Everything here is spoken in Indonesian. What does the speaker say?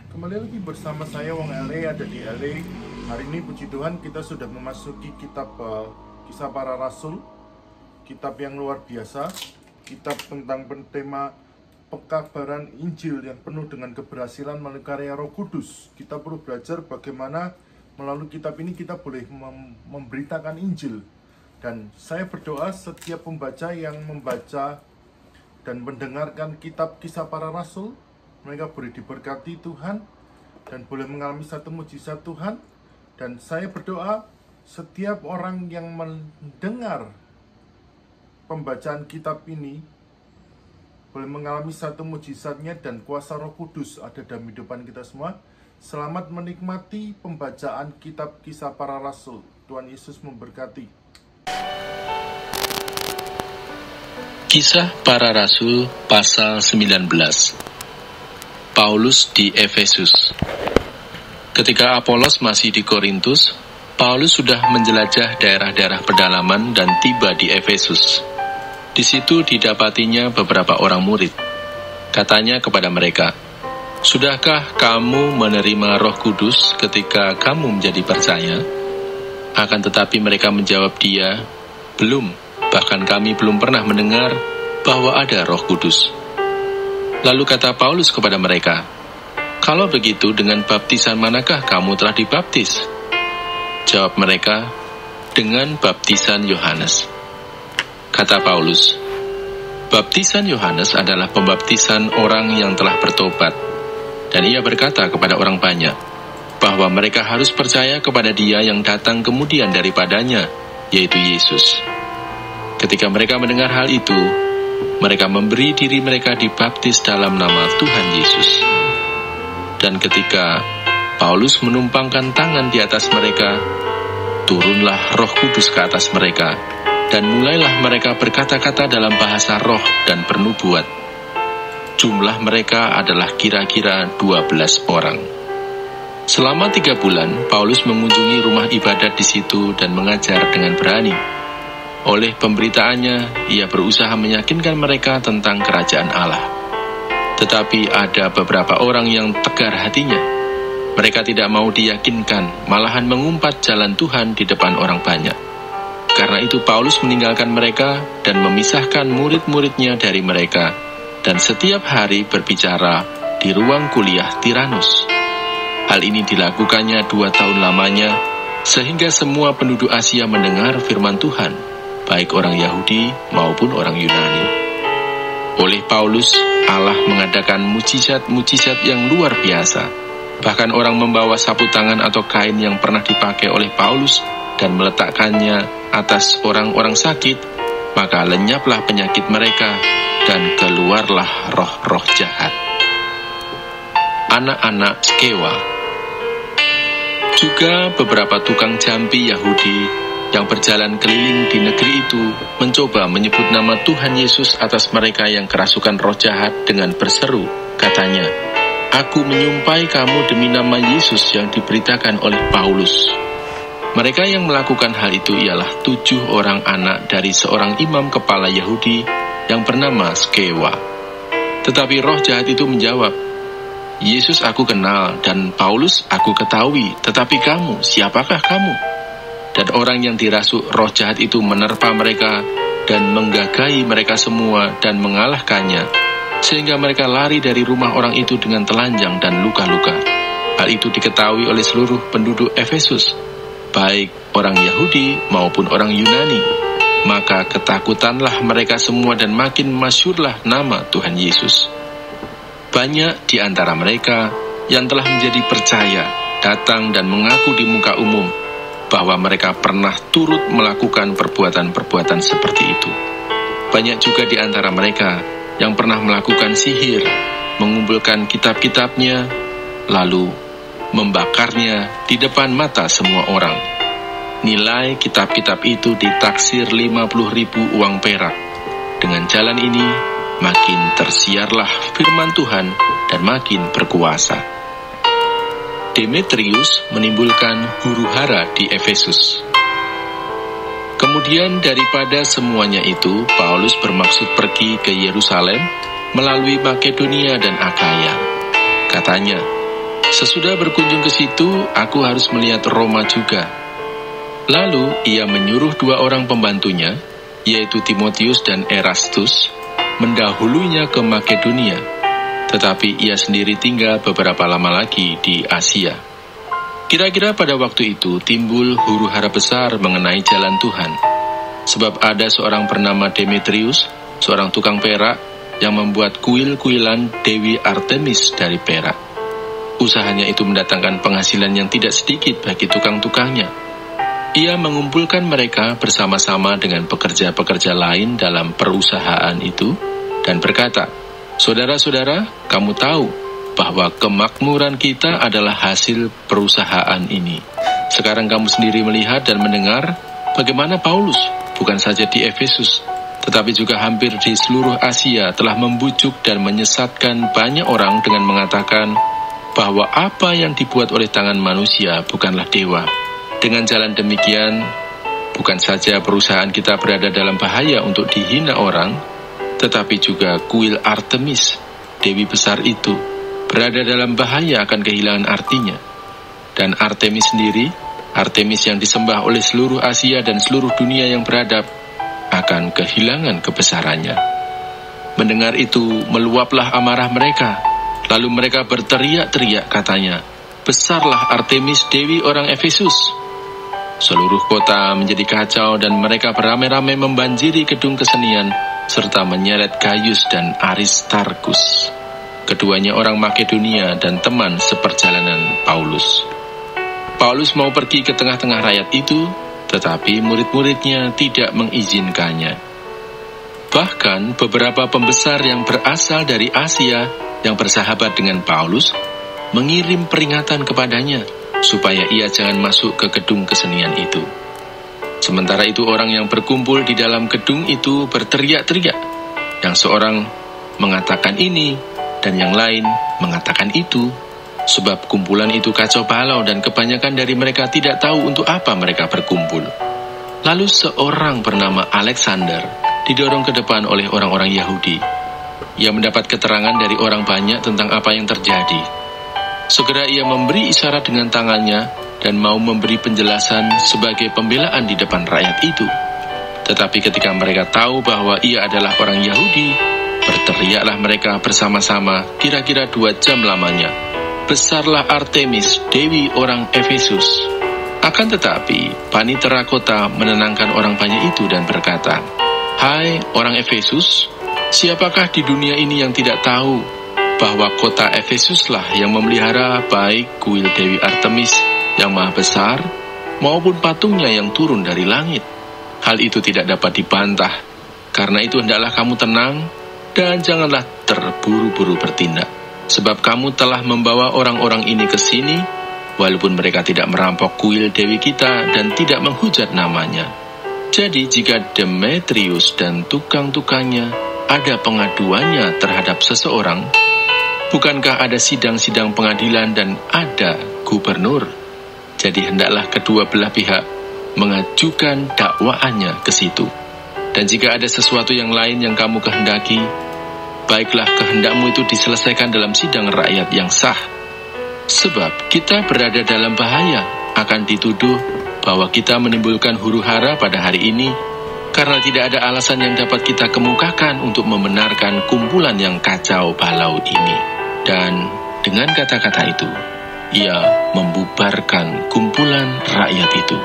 Kembali lagi bersama saya Wong LA, ada di LA. Hari ini puji Tuhan kita sudah memasuki kitab Kisah Para Rasul. Kitab yang luar biasa. Kitab tentang tema pekabaran Injil yang penuh dengan keberhasilan melalui karya Roh Kudus. Kita perlu belajar bagaimana melalui kitab ini kita boleh memberitakan Injil. Dan saya berdoa setiap pembaca yang membaca dan mendengarkan kitab Kisah Para Rasul, mereka boleh diberkati Tuhan dan boleh mengalami satu mujizat Tuhan. Dan saya berdoa setiap orang yang mendengar pembacaan kitab ini boleh mengalami satu mujizatnya dan kuasa Roh Kudus ada dalam kehidupan kita semua. Selamat menikmati pembacaan kitab Kisah Para Rasul. Tuhan Yesus memberkati. Kisah Para Rasul pasal 19. Paulus di Efesus. Ketika Apolos masih di Korintus, Paulus sudah menjelajah daerah-daerah pedalaman dan tiba di Efesus. Di situ didapatinya beberapa orang murid. Katanya kepada mereka, "Sudahkah kamu menerima Roh Kudus ketika kamu menjadi percaya?" Akan tetapi mereka menjawab dia, "Belum, bahkan kami belum pernah mendengar bahwa ada Roh Kudus." Lalu kata Paulus kepada mereka, "Kalau begitu, dengan baptisan manakah kamu telah dibaptis?" Jawab mereka, "Dengan baptisan Yohanes." Kata Paulus, "Baptisan Yohanes adalah pembaptisan orang yang telah bertobat." Dan ia berkata kepada orang banyak, bahwa mereka harus percaya kepada Dia yang datang kemudian daripadanya, yaitu Yesus. Ketika mereka mendengar hal itu, mereka memberi diri mereka dibaptis dalam nama Tuhan Yesus. Dan ketika Paulus menumpangkan tangan di atas mereka, turunlah Roh Kudus ke atas mereka, dan mulailah mereka berkata-kata dalam bahasa roh dan bernubuat. Jumlah mereka adalah kira-kira 12 orang. Selama 3 bulan, Paulus mengunjungi rumah ibadat di situ dan mengajar dengan berani. Oleh pemberitaannya, ia berusaha meyakinkan mereka tentang kerajaan Allah. Tetapi ada beberapa orang yang tegar hatinya. Mereka tidak mau diyakinkan, malahan mengumpat jalan Tuhan di depan orang banyak. Karena itu Paulus meninggalkan mereka dan memisahkan murid-muridnya dari mereka, dan setiap hari berbicara di ruang kuliah Tiranus. Hal ini dilakukannya 2 tahun lamanya, sehingga semua penduduk Asia mendengar firman Tuhan, baik orang Yahudi maupun orang Yunani. Oleh Paulus, Allah mengadakan mujizat-mujizat yang luar biasa. Bahkan orang membawa sapu tangan atau kain yang pernah dipakai oleh Paulus dan meletakkannya atas orang-orang sakit, maka lenyaplah penyakit mereka dan keluarlah roh-roh jahat. Anak-anak Skewa. Juga beberapa tukang jambi Yahudi yang berjalan keliling di negeri itu mencoba menyebut nama Tuhan Yesus atas mereka yang kerasukan roh jahat dengan berseru, katanya, "Aku menyumpai kamu demi nama Yesus yang diberitakan oleh Paulus." Mereka yang melakukan hal itu ialah 7 orang anak dari seorang imam kepala Yahudi yang bernama Skewa. Tetapi roh jahat itu menjawab, "Yesus aku kenal dan Paulus aku ketahui, tetapi kamu, siapakah kamu?" Dan orang yang dirasuk roh jahat itu menerpa mereka dan menggagahi mereka semua dan mengalahkannya, sehingga mereka lari dari rumah orang itu dengan telanjang dan luka-luka. Hal itu diketahui oleh seluruh penduduk Efesus, baik orang Yahudi maupun orang Yunani. Maka ketakutanlah mereka semua dan makin masyhurlah nama Tuhan Yesus. Banyak di antara mereka yang telah menjadi percaya datang dan mengaku di muka umum bahwa mereka pernah turut melakukan perbuatan-perbuatan seperti itu. Banyak juga di antara mereka yang pernah melakukan sihir, mengumpulkan kitab-kitabnya, lalu membakarnya di depan mata semua orang. Nilai kitab-kitab itu ditaksir 50.000 uang perak. Dengan jalan ini, makin tersiarlah firman Tuhan dan makin berkuasa. Demetrius menimbulkan huru-hara di Efesus. Kemudian daripada semuanya itu, Paulus bermaksud pergi ke Yerusalem melalui Makedonia dan Akaya. Katanya, Sesudah berkunjung ke situ, aku harus melihat Roma juga. Lalu ia menyuruh 2 orang pembantunya, yaitu Timotius dan Erastus, mendahulunya ke Makedonia, tetapi ia sendiri tinggal beberapa lama lagi di Asia. Kira-kira pada waktu itu timbul huru-hara besar mengenai jalan Tuhan, sebab ada seorang bernama Demetrius, seorang tukang perak, yang membuat kuil-kuilan Dewi Artemis dari perak. Usahanya itu mendatangkan penghasilan yang tidak sedikit bagi tukang-tukangnya. Ia mengumpulkan mereka bersama-sama dengan pekerja-pekerja lain dalam perusahaan itu dan berkata, "Saudara-saudara, kamu tahu bahwa kemakmuran kita adalah hasil perusahaan ini. Sekarang kamu sendiri melihat dan mendengar bagaimana Paulus, bukan saja di Efesus, tetapi juga hampir di seluruh Asia telah membujuk dan menyesatkan banyak orang dengan mengatakan bahwa apa yang dibuat oleh tangan manusia bukanlah dewa. Dengan jalan demikian, bukan saja perusahaan kita berada dalam bahaya untuk dihina orang, tetapi juga kuil Artemis, dewi besar itu, berada dalam bahaya akan kehilangan artinya. Dan Artemis sendiri, Artemis yang disembah oleh seluruh Asia dan seluruh dunia yang beradab, akan kehilangan kebesarannya." Mendengar itu, meluaplah amarah mereka. Lalu mereka berteriak-teriak katanya, "Besarlah Artemis Dewi orang Efesus." Seluruh kota menjadi kacau dan mereka beramai-ramai membanjiri gedung kesenian serta menyeret Gaius dan Aristarkus. Keduanya orang Makedonia dan teman seperjalanan Paulus. Paulus mau pergi ke tengah-tengah rakyat itu, tetapi murid-muridnya tidak mengizinkannya. Bahkan beberapa pembesar yang berasal dari Asia yang bersahabat dengan Paulus mengirim peringatan kepadanya supaya ia jangan masuk ke gedung kesenian itu. Sementara itu orang yang berkumpul di dalam gedung itu berteriak-teriak. Yang seorang mengatakan ini dan yang lain mengatakan itu, sebab kumpulan itu kacau balau dan kebanyakan dari mereka tidak tahu untuk apa mereka berkumpul. Lalu seorang bernama Alexander didorong ke depan oleh orang-orang Yahudi. Ia mendapat keterangan dari orang banyak tentang apa yang terjadi. Segera ia memberi isyarat dengan tangannya dan mau memberi penjelasan sebagai pembelaan di depan rakyat itu. Tetapi ketika mereka tahu bahwa ia adalah orang Yahudi, berteriaklah mereka bersama-sama kira-kira 2 jam lamanya, "Besarlah Artemis, dewi orang Efesus." Akan tetapi, panitera kota menenangkan orang banyak itu dan berkata, "Hai orang Efesus, siapakah di dunia ini yang tidak tahu bahwa kota Efesuslah yang memelihara baik kuil Dewi Artemis yang maha besar maupun patungnya yang turun dari langit? Hal itu tidak dapat dibantah. Karena itu hendaklah kamu tenang dan janganlah terburu-buru bertindak. Sebab kamu telah membawa orang-orang ini ke sini, walaupun mereka tidak merampok kuil Dewi kita dan tidak menghujat namanya. Jadi jika Demetrius dan tukang-tukangnya ada pengaduannya terhadap seseorang, bukankah ada sidang-sidang pengadilan dan ada gubernur? Jadi hendaklah kedua belah pihak mengajukan dakwaannya ke situ. Dan jika ada sesuatu yang lain yang kamu kehendaki, baiklah kehendakmu itu diselesaikan dalam sidang rakyat yang sah. Sebab kita berada dalam bahaya akan dituduh bahwa kita menimbulkan huru-hara pada hari ini, karena tidak ada alasan yang dapat kita kemukakan untuk membenarkan kumpulan yang kacau balau ini. Dan dengan kata-kata itu, ia membubarkan kumpulan rakyat itu.